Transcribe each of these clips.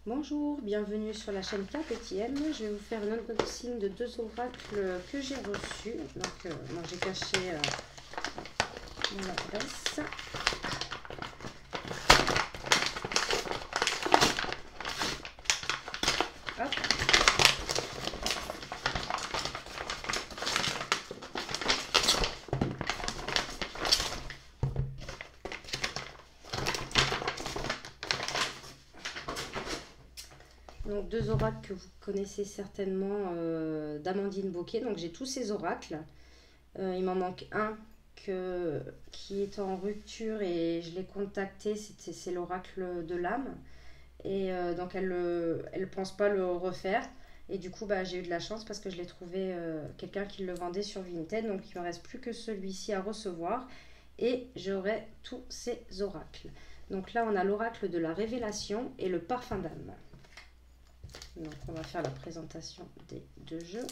Bonjour, bienvenue sur la chaîne KPTM. Je vais vous faire un unboxing de deux oracles que j'ai reçus. Donc, moi j'ai caché mon adresse. Hop. Donc deux oracles que vous connaissez certainement d'Amandine Bocquet. Donc j'ai tous ces oracles. Il m'en manque un qui est en rupture et je l'ai contacté. C'est l'oracle de l'âme. Et donc elle ne pense pas le refaire. Et du coup, j'ai eu de la chance parce que je l'ai trouvé quelqu'un qui le vendait sur Vinted. Donc il ne me reste plus que celui-ci à recevoir. Et j'aurai tous ces oracles. Donc là, on a l'oracle de la révélation et le parfum d'âme. Donc on va faire la présentation des deux jeux.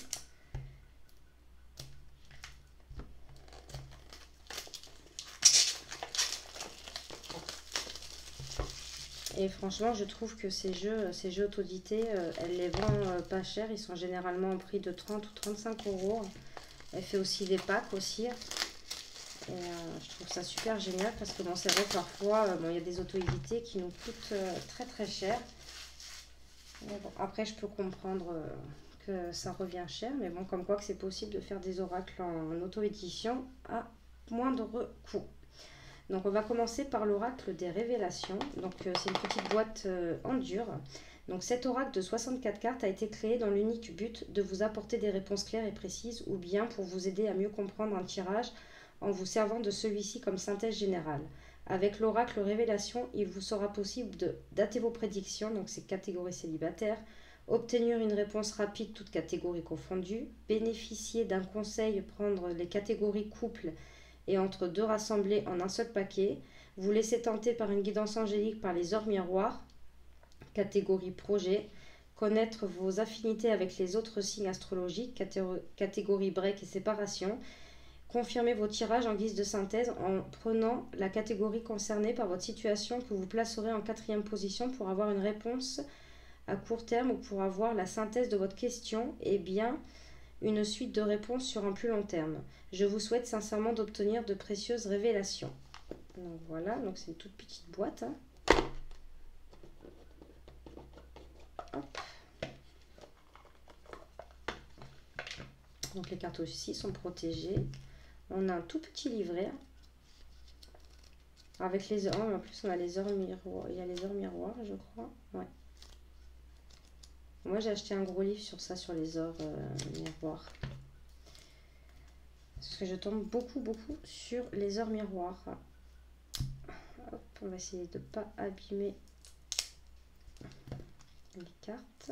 Et franchement, je trouve que ces jeux auto-édités, elle les vend pas cher. Ils sont généralement au prix de 30 ou 35 euros. Elle fait aussi des packs aussi. Et je trouve ça super génial parce que bon, c'est vrai que parfois, il y a des auto-édités qui nous coûtent très très cher. Mais bon, après, je peux comprendre que ça revient cher. Mais bon, comme quoi que c'est possible de faire des oracles en auto-édition à moindre coût. Donc on va commencer par l'oracle des révélations. Donc c'est une petite boîte en dur. Donc cet oracle de 64 cartes a été créé dans l'unique but de vous apporter des réponses claires et précises ou bien pour vous aider à mieux comprendre un tirage en vous servant de celui-ci comme synthèse générale. Avec l'oracle révélation, il vous sera possible de dater vos prédictions, donc c'est catégorie célibataire, obtenir une réponse rapide toutes catégories confondues, bénéficier d'un conseil, prendre les catégories couple et entre deux rassemblés en un seul paquet, vous laissez tenter par une guidance angélique par les ors miroirs, catégorie projet, connaître vos affinités avec les autres signes astrologiques, catégorie break et séparation, confirmer vos tirages en guise de synthèse en prenant la catégorie concernée par votre situation que vous placerez en 4e position pour avoir une réponse à court terme ou pour avoir la synthèse de votre question et bien une suite de réponses sur un plus long terme. Je vous souhaite sincèrement d'obtenir de précieuses révélations. Donc voilà, donc c'est une toute petite boîte. Hein. Hop. Donc les cartes aussi sont protégées. On a un tout petit livret. Avec les heures, en plus on a les heures miroirs. Il y a les heures miroirs, je crois. Ouais. Moi j'ai acheté un gros livre sur ça, sur les heures miroirs. Parce que je tombe beaucoup sur les heures miroirs. Hop, on va essayer de ne pas abîmer les cartes.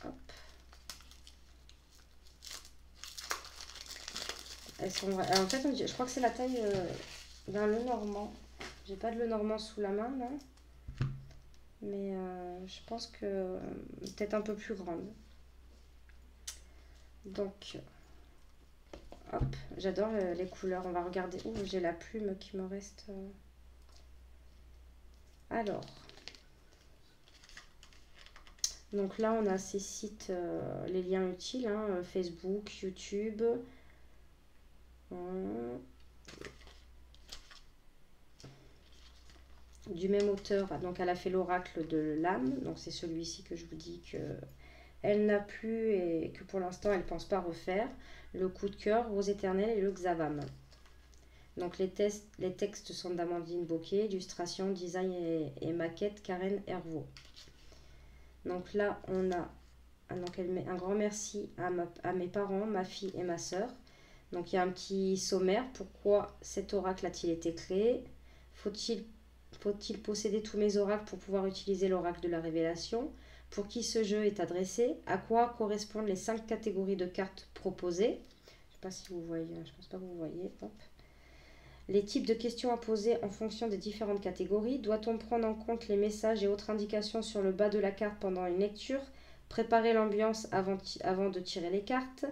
Hop. Elles sont... En fait, je crois que c'est la taille d'un Lenormand. J'ai pas de Lenormand sous la main là. Mais je pense que peut-être un peu plus grande. Donc, hop, j'adore les couleurs. On va regarder. Ouh, j'ai la plume qui me reste. Alors. Donc là, on a ces sites, les liens utiles, hein, Facebook, YouTube. Du même auteur, donc elle a fait l'oracle de l'âme. Donc c'est celui-ci que je vous dis que elle n'a plus et que pour l'instant elle ne pense pas refaire. Le coup de cœur, Rose éternelle et le Xavam. Donc les textes sont d'Amandine Bocquet, illustration, design et maquette Karen Hervaux. Donc là on a donc elle met un grand merci à mes parents, ma fille et ma soeur. Donc il y a un petit sommaire. Pourquoi cet oracle a-t-il été créé? Faut-il posséder tous mes oracles pour pouvoir utiliser l'oracle de la révélation? Pour qui ce jeu est adressé? À quoi correspondent les 5 catégories de cartes proposées? Je ne sais pas si vous voyez, je pense pas que vous voyez. Hop. Les types de questions à poser en fonction des différentes catégories. Doit-on prendre en compte les messages et autres indications sur le bas de la carte pendant une lecture? Préparer l'ambiance avant de tirer les cartes.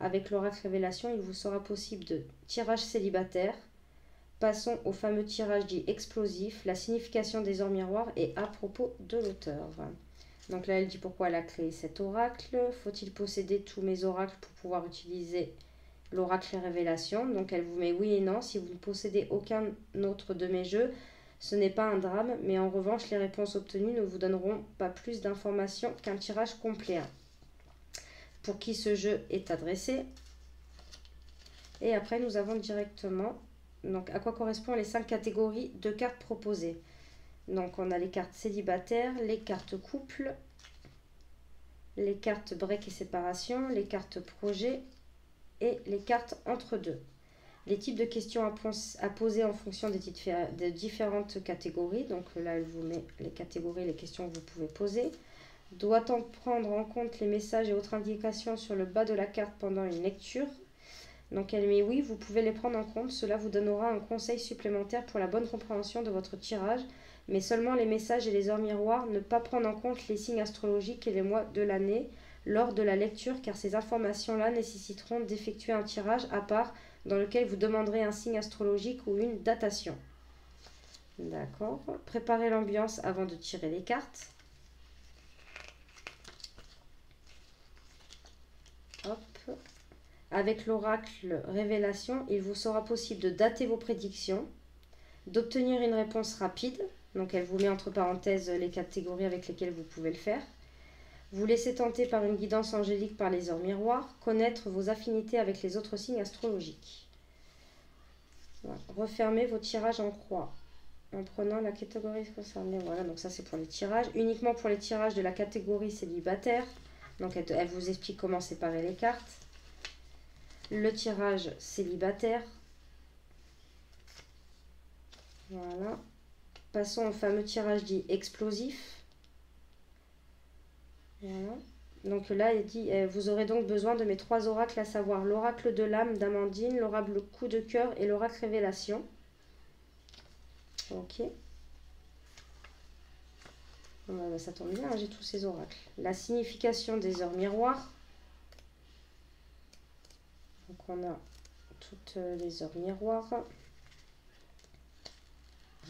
Avec l'oracle révélation, il vous sera possible de tirage célibataire. Passons au fameux tirage dit explosif, la signification des ors miroirs et à propos de l'auteur. Donc là, elle dit pourquoi elle a créé cet oracle. Faut-il posséder tous mes oracles pour pouvoir utiliser l'oracle révélation? Donc elle vous met oui et non. Si vous ne possédez aucun autre de mes jeux, ce n'est pas un drame, mais en revanche, les réponses obtenues ne vous donneront pas plus d'informations qu'un tirage complet. Pour qui ce jeu est adressé? Et après, nous avons directement, donc à quoi correspondent les 5 catégories de cartes proposées. Donc on a les cartes célibataires, les cartes couple, les cartes break et séparation, les cartes projet et les cartes entre deux. Les types de questions à poser en fonction des différentes catégories. Donc là, elle vous met les catégories, les questions que vous pouvez poser. Doit-on prendre en compte les messages et autres indications sur le bas de la carte pendant une lecture? Donc elle met oui, vous pouvez les prendre en compte. Cela vous donnera un conseil supplémentaire pour la bonne compréhension de votre tirage, mais seulement les messages et les heures miroirs, ne pas prendre en compte les signes astrologiques et les mois de l'année lors de la lecture, car ces informations-là nécessiteront d'effectuer un tirage à part dans lequel vous demanderez un signe astrologique ou une datation. D'accord. Préparez l'ambiance avant de tirer les cartes. Hop. Avec l'oracle révélation, il vous sera possible de dater vos prédictions, d'obtenir une réponse rapide. Donc elle vous met entre parenthèses les catégories avec lesquelles vous pouvez le faire. Vous laissez tenter par une guidance angélique par les heures miroirs, connaître vos affinités avec les autres signes astrologiques. Voilà. Refermez vos tirages en croix en prenant la catégorie concernée. Voilà, donc ça c'est pour les tirages. Uniquement pour les tirages de la catégorie célibataire. Donc elle vous explique comment séparer les cartes. Le tirage célibataire. Voilà. Passons au fameux tirage dit explosif. Voilà. Donc là, il dit, vous aurez donc besoin de mes 3 oracles, à savoir l'oracle de l'âme d'Amandine, l'oracle coup de cœur et l'oracle révélation. Ok. Bon, ça tombe bien, j'ai tous ces oracles. La signification des heures miroirs. Donc on a toutes les heures miroirs.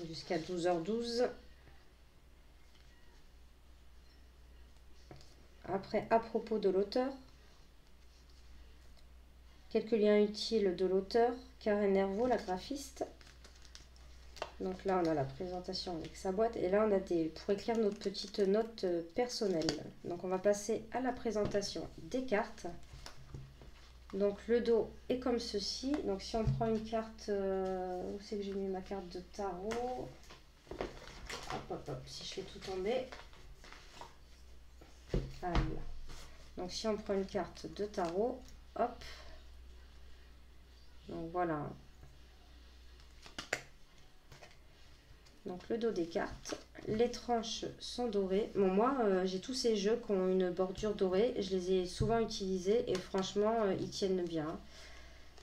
Jusqu'à 12h12. Après, à propos de l'auteur. Quelques liens utiles de l'auteur. Karen Nervo, la graphiste. Donc là, on a la présentation avec sa boîte. Et là, on a pour écrire notre petite note personnelle. Donc, on va passer à la présentation des cartes. Donc, le dos est comme ceci. Donc, si on prend une carte... où c'est que j'ai mis ma carte de tarot? Hop, hop, hop. Si je fais tout tomber. Voilà. Donc, si on prend une carte de tarot, hop. Donc, voilà. Donc, le dos des cartes. Les tranches sont dorées. Bon, moi, j'ai tous ces jeux qui ont une bordure dorée. Je les ai souvent utilisés et franchement, ils tiennent bien.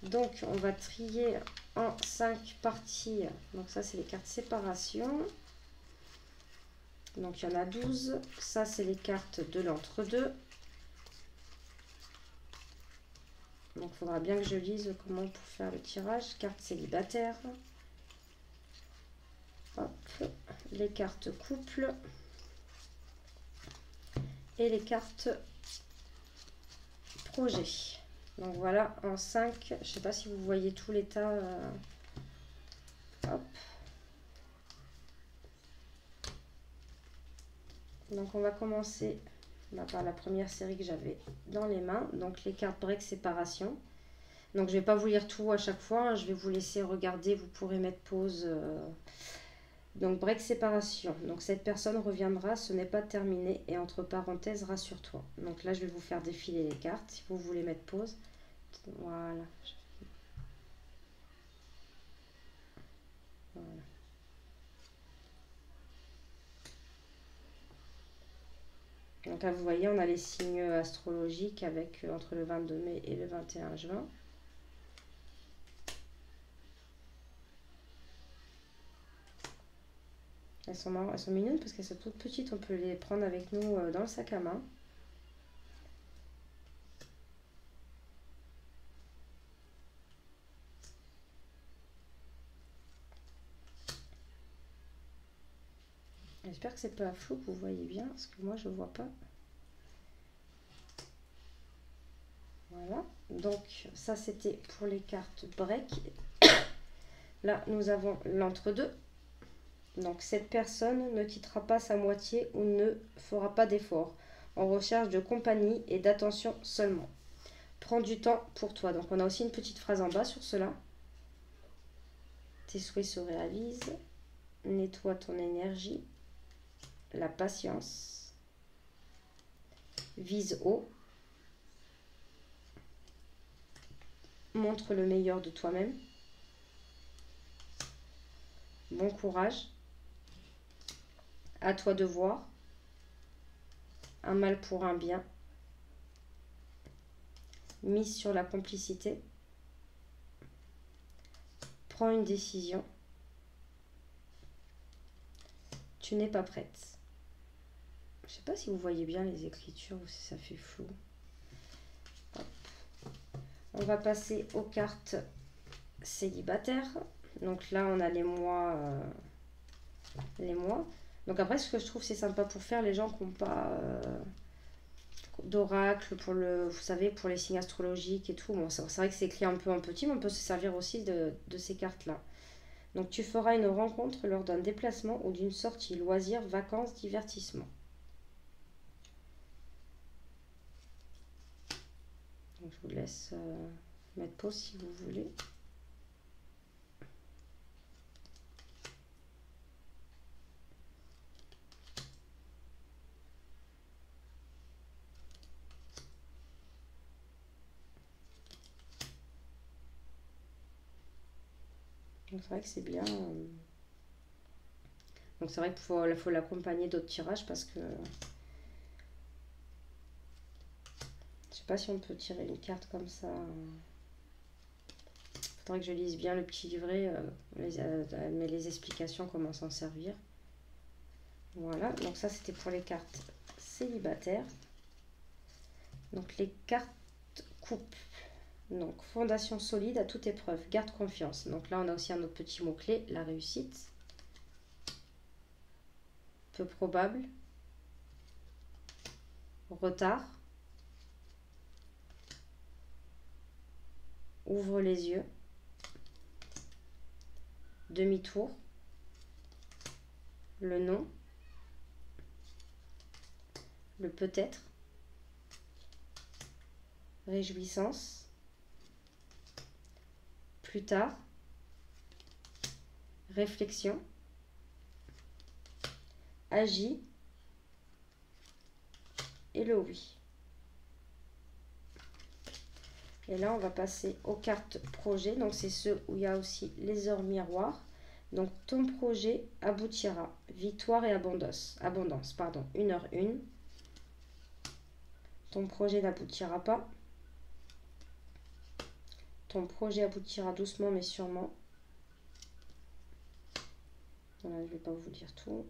Donc, on va trier en 5 parties. Donc, ça, c'est les cartes séparation. Donc, il y en a 12. Ça, c'est les cartes de l'entre-deux. Donc, il faudra bien que je lise comment pour faire le tirage. Carte célibataire. Hop. Les cartes couple. Et les cartes projet. Donc, voilà, en 5. Je ne sais pas si vous voyez tout l'état. Hop. Donc, on va commencer par la première série que j'avais dans les mains. Donc, les cartes break séparation. Donc, je ne vais pas vous lire tout à chaque fois. Hein. Je vais vous laisser regarder. Vous pourrez mettre pause. Donc, break séparation. Donc, cette personne reviendra. Ce n'est pas terminé. Et entre parenthèses, rassure-toi. Donc, là, je vais vous faire défiler les cartes. Si vous voulez mettre pause. Voilà. Voilà. Donc là, vous voyez, on a les signes astrologiques avec entre le 22 mai et le 21 juin. Elles sont mignonnes parce qu'elles sont toutes petites. On peut les prendre avec nous dans le sac à main. Elles J'espère que c'est pas flou, que vous voyez bien, parce que moi je vois pas. Voilà, donc ça c'était pour les cartes break. Là nous avons l'entre-deux. Donc cette personne ne quittera pas sa moitié ou ne fera pas d'effort, en recherche de compagnie et d'attention seulement. Prends du temps pour toi. Donc on a aussi une petite phrase en bas sur cela. Tes souhaits se réalisent. Nettoie ton énergie. La patience. Vise haut. Montre le meilleur de toi-même. Bon courage. À toi de voir. Un mal pour un bien. Mise sur la complicité. Prends une décision. Tu n'es pas prête. Je ne sais pas si vous voyez bien les écritures ou si ça fait flou. Hop. On va passer aux cartes célibataires. Donc là, on a les mois. Donc après, ce que je trouve c'est sympa pour faire les gens qui n'ont pas d'oracle, pour vous savez, pour les signes astrologiques et tout. Bon, c'est vrai que c'est écrit un peu en petit, mais on peut se servir aussi de ces cartes-là. Donc tu feras une rencontre lors d'un déplacement ou d'une sortie, loisirs, vacances, divertissement. Donc, je vous laisse mettre pause si vous voulez. Donc c'est vrai que c'est bien. Donc c'est vrai qu'il faut l'accompagner d'autres tirages parce que je sais pas si on peut tirer une carte comme ça. Faudrait que je lise bien le petit livret, mais les explications comment s'en servir. Voilà, donc ça c'était pour les cartes célibataires. Donc les cartes couple. Donc fondation solide à toute épreuve, garde confiance. Donc là on a aussi un autre petit mot-clé, la réussite. Peu probable. Retard. Ouvre les yeux. Demi-tour. Le non. Le peut-être. Réjouissance. Plus tard. Réflexion. Agis. Et le oui. Et là, on va passer aux cartes projet. Donc, c'est ceux où il y a aussi les heures miroirs. Donc, ton projet aboutira. Victoire et abondance. Pardon. 1h1. Ton projet n'aboutira pas. Ton projet aboutira doucement mais sûrement. Voilà, je ne vais pas vous dire tout.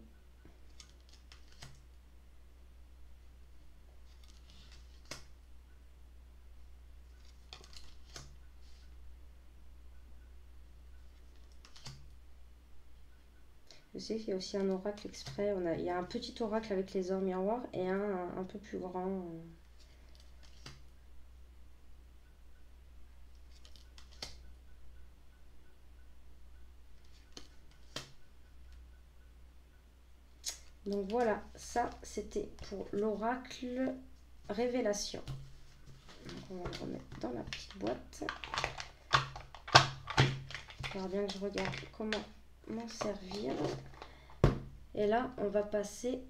Je sais qu'il y a aussi un oracle exprès. Il y a un petit oracle avec les heures miroirs et un peu plus grand. Donc voilà, ça c'était pour l'oracle révélation. Donc on va le remettre dans la petite boîte. Il faudra bien que je regarde comment m'en servir. Et là, on va passer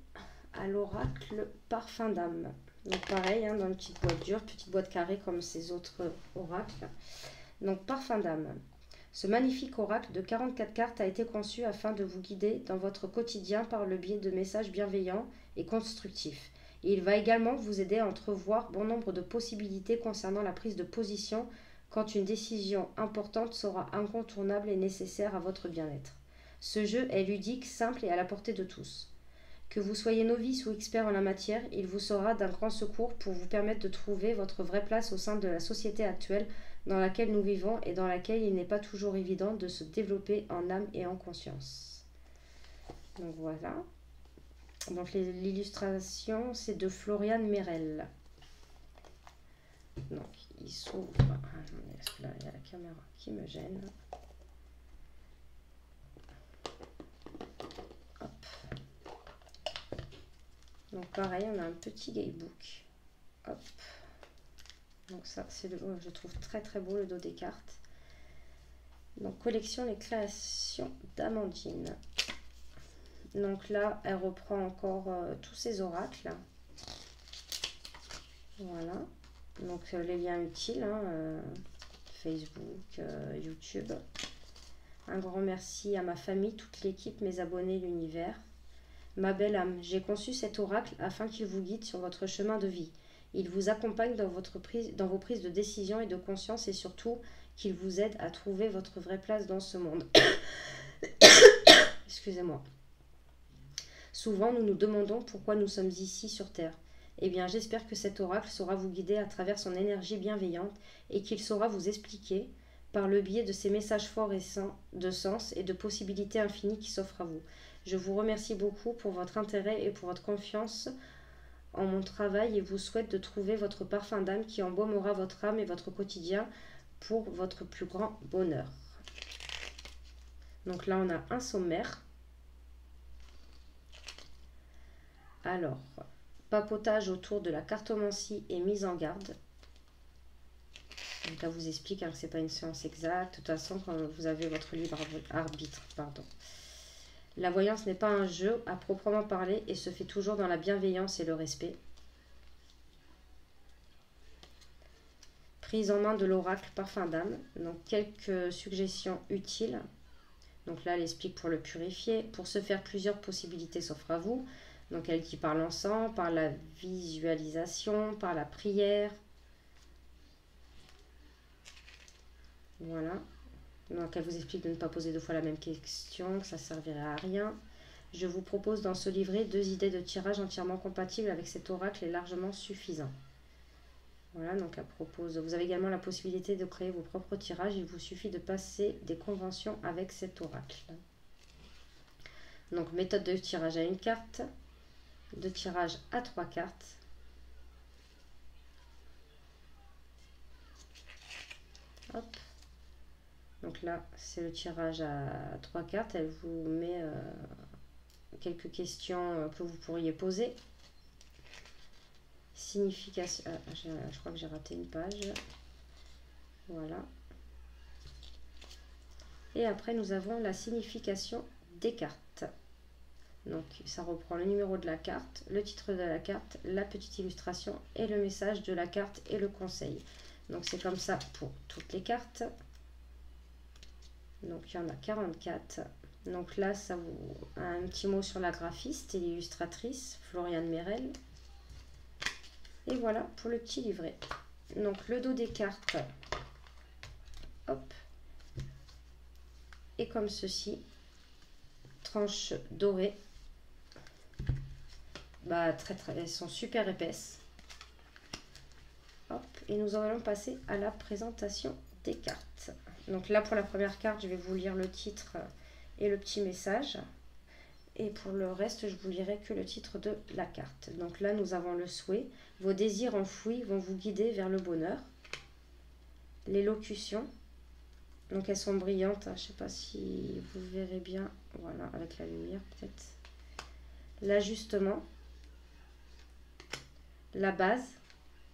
à l'oracle parfum d'âme. Donc pareil, hein, dans une petite boîte dure, petite boîte carrée comme ces autres oracles. Donc parfum d'âme. Ce magnifique oracle de 44 cartes a été conçu afin de vous guider dans votre quotidien par le biais de messages bienveillants et constructifs. Et il va également vous aider à entrevoir bon nombre de possibilités concernant la prise de position quand une décision importante sera incontournable et nécessaire à votre bien-être. Ce jeu est ludique, simple et à la portée de tous. Que vous soyez novice ou expert en la matière, il vous sera d'un grand secours pour vous permettre de trouver votre vraie place au sein de la société actuelle dans laquelle nous vivons et dans laquelle il n'est pas toujours évident de se développer en âme et en conscience. Donc voilà. Donc l'illustration, c'est de Florian Merel. Donc il s'ouvre. Là, il y a la caméra qui me gêne. Hop. Donc pareil, on a un petit guidebook. Hop. Donc ça, c'est je trouve très très beau le dos des cartes. Donc collection les créations d'Amandine. Donc là, elle reprend encore tous ses oracles. Voilà. Donc les liens utiles, hein, Facebook, YouTube. Un grand merci à ma famille, toute l'équipe, mes abonnés, l'univers. Ma belle âme, j'ai conçu cet oracle afin qu'il vous guide sur votre chemin de vie. Il vous accompagne dans vos prises de décision et de conscience et surtout qu'il vous aide à trouver votre vraie place dans ce monde. Excusez-moi. Souvent, nous nous demandons pourquoi nous sommes ici sur Terre. Eh bien, j'espère que cet oracle saura vous guider à travers son énergie bienveillante et qu'il saura vous expliquer, par le biais de ces messages forts et de sens et de possibilités infinies qui s'offrent à vous. Je vous remercie beaucoup pour votre intérêt et pour votre confiance en mon travail et vous souhaite de trouver votre parfum d'âme qui embaumera votre âme et votre quotidien pour votre plus grand bonheur. Donc là, on a un sommaire. Alors, papotage autour de la cartomancie et mise en garde. Donc là, vous explique que ce n'est pas une science exacte. De toute façon, quand vous avez votre libre arbitre, pardon. La voyance n'est pas un jeu à proprement parler et se fait toujours dans la bienveillance et le respect. Prise en main de l'oracle parfum d'âme. Donc quelques suggestions utiles. Donc là, elle explique pour le purifier. Pour ce faire, plusieurs possibilités s'offrent à vous. Donc elle dit par l'encens, par la visualisation, par la prière. Voilà. Donc elle vous explique de ne pas poser deux fois la même question, que ça ne servirait à rien. Je vous propose dans ce livret 2 idées de tirage entièrement compatibles avec cet oracle et largement suffisant. Voilà, donc elle propose. Vous avez également la possibilité de créer vos propres tirages. Il vous suffit de passer des conventions avec cet oracle. Donc méthode de tirage à une carte, de tirage à 3 cartes. Hop. Donc là, c'est le tirage à 3 cartes. Elle vous met quelques questions que vous pourriez poser. Signification. Je crois que j'ai raté une page. Voilà. Et après, nous avons la signification des cartes. Donc, ça reprend le numéro de la carte, le titre de la carte, la petite illustration et le message de la carte et le conseil. Donc, c'est comme ça pour toutes les cartes. Donc il y en a 44. Donc là, ça vous un petit mot sur la graphiste et l'illustratrice, Florian Merel. Et voilà pour le petit livret. Donc le dos des cartes, hop, et comme ceci, tranche dorée. Bah, elles sont super épaisses. Hop, et nous allons passer à la présentation des cartes. Donc là, pour la première carte, je vais vous lire le titre et le petit message. Et pour le reste, je vous lirai que le titre de la carte. Donc là, nous avons le souhait. Vos désirs enfouis vont vous guider vers le bonheur. L'élocution. Donc elles sont brillantes. Je ne sais pas si vous verrez bien. Voilà, avec la lumière peut-être. L'ajustement. La base.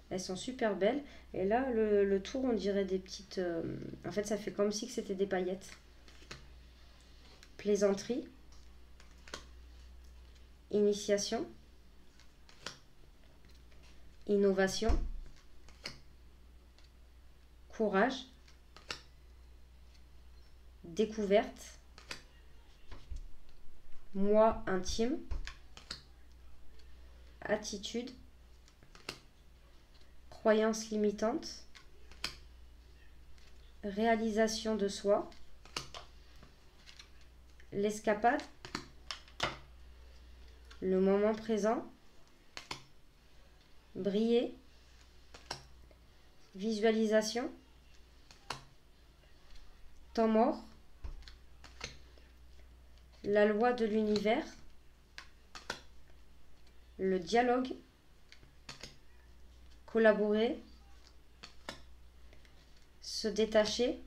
Elles sont super belles. Et là, le tour, on dirait des petites... en fait, ça fait comme si c'était des paillettes. Plaisanterie. Initiation. Innovation. Courage. Découverte. Moi intime. Attitude. Croyance limitante. Réalisation de soi. L'escapade. Le moment présent. Briller. Visualisation. Temps mort. La loi de l'univers. le dialogue, collaborer, se détacher,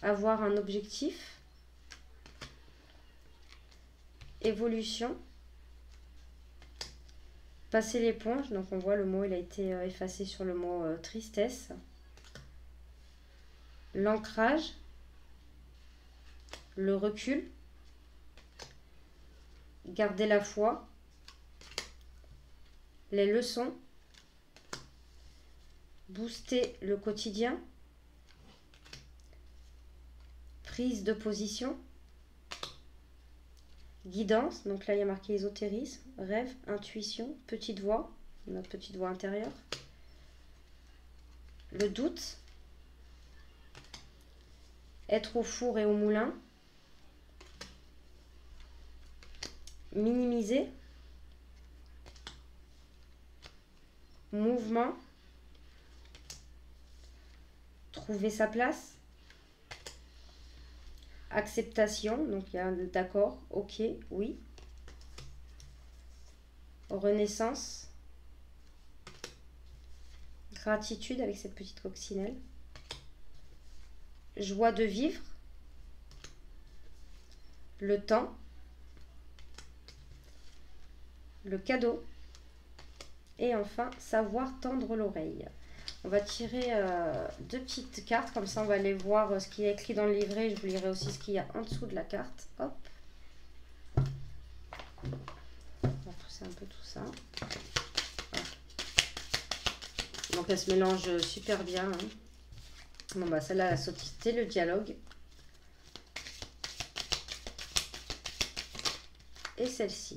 avoir un objectif, évolution, passer l'éponge. Donc on voit le mot, il a été effacé sur le mot tristesse. L'ancrage, le recul, garder la foi, les leçons, booster le quotidien, prise de position, guidance, donc là il y a marqué ésotérisme, rêve, intuition, petite voix, notre petite voix intérieure, le doute, être au four et au moulin, minimiser, mouvement, trouver sa place, acceptation, donc il y a d'accord, ok, oui, renaissance, gratitude avec cette petite coccinelle, joie de vivre, le temps, le cadeau, et enfin savoir tendre l'oreille. On va tirer deux petites cartes, comme ça on va aller voir ce qui est écrit dans le livret. Je vous lirai aussi ce qu'il y a en dessous de la carte. Hop. On va pousser un peu tout ça. Voilà. Donc elle se mélange super bien. Hein. Bon bah celle-là, la sauté, le dialogue. Et celle-ci.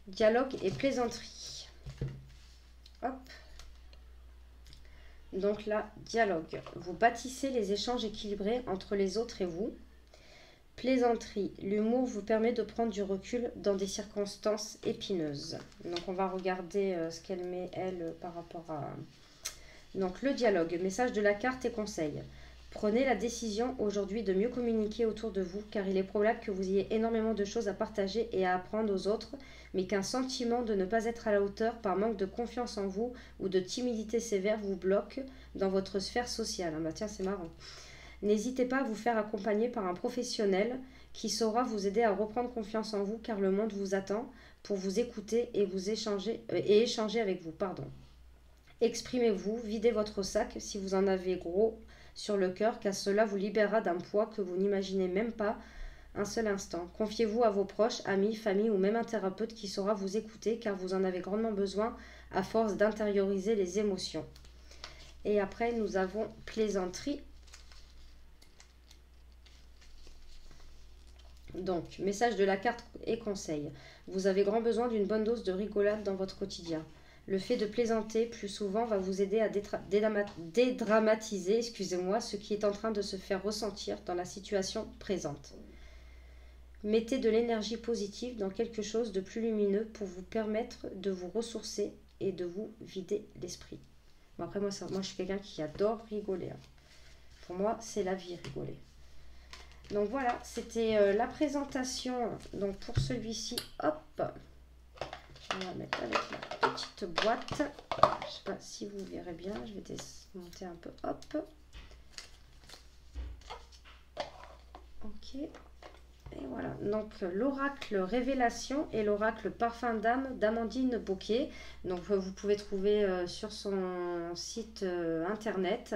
Dialogue et plaisanterie. Hop. Donc là, dialogue. Vous bâtissez les échanges équilibrés entre les autres et vous. Plaisanterie. L'humour vous permet de prendre du recul dans des circonstances épineuses. Donc on va regarder ce qu'elle met, elle, par rapport à... Donc le dialogue. Message de la carte et conseil. Prenez la décision aujourd'hui de mieux communiquer autour de vous, car il est probable que vous ayez énormément de choses à partager et à apprendre aux autres, mais qu'un sentiment de ne pas être à la hauteur par manque de confiance en vous ou de timidité sévère vous bloque dans votre sphère sociale. Ah bah tiens, c'est marrant. N'hésitez pas à vous faire accompagner par un professionnel qui saura vous aider à reprendre confiance en vous, car le monde vous attend pour vous écouter et vous échanger avec vous. Exprimez-vous, videz votre sac si vous en avez gros sur le cœur, car cela vous libérera d'un poids que vous n'imaginez même pas un seul instant. Confiez-vous à vos proches, amis, famille ou même un thérapeute qui saura vous écouter, car vous en avez grandement besoin à force d'intérioriser les émotions. Et après, nous avons plaisanterie. Donc, message de la carte et conseil. Vous avez grand besoin d'une bonne dose de rigolade dans votre quotidien. Le fait de plaisanter plus souvent va vous aider à dédramatiser, ce qui est en train de se faire ressentir dans la situation présente. Mettez de l'énergie positive dans quelque chose de plus lumineux pour vous permettre de vous ressourcer et de vous vider l'esprit. Bon, après, moi, je suis quelqu'un qui adore rigoler. Hein. Pour moi, c'est la vie, rigoler. Donc voilà, c'était la présentation. Donc pour celui-ci, hop, on va mettre avec la petite boîte. Je ne sais pas si vous verrez bien, je vais démonter un peu, hop. Ok. Et voilà, donc l'oracle révélation et l'oracle parfum d'âme d'Amandine Bocquet. Donc vous pouvez trouver sur son site internet.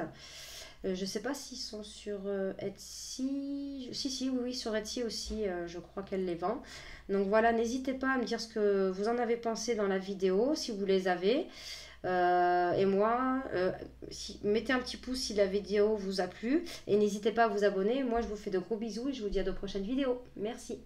Je ne sais pas s'ils sont sur Etsy. Oui, sur Etsy aussi, je crois qu'elle les vend. Donc voilà, n'hésitez pas à me dire ce que vous en avez pensé dans la vidéo, si vous les avez. Et moi, mettez un petit pouce si la vidéo vous a plu. Et n'hésitez pas à vous abonner. Moi, je vous fais de gros bisous et je vous dis à de prochaines vidéos. Merci.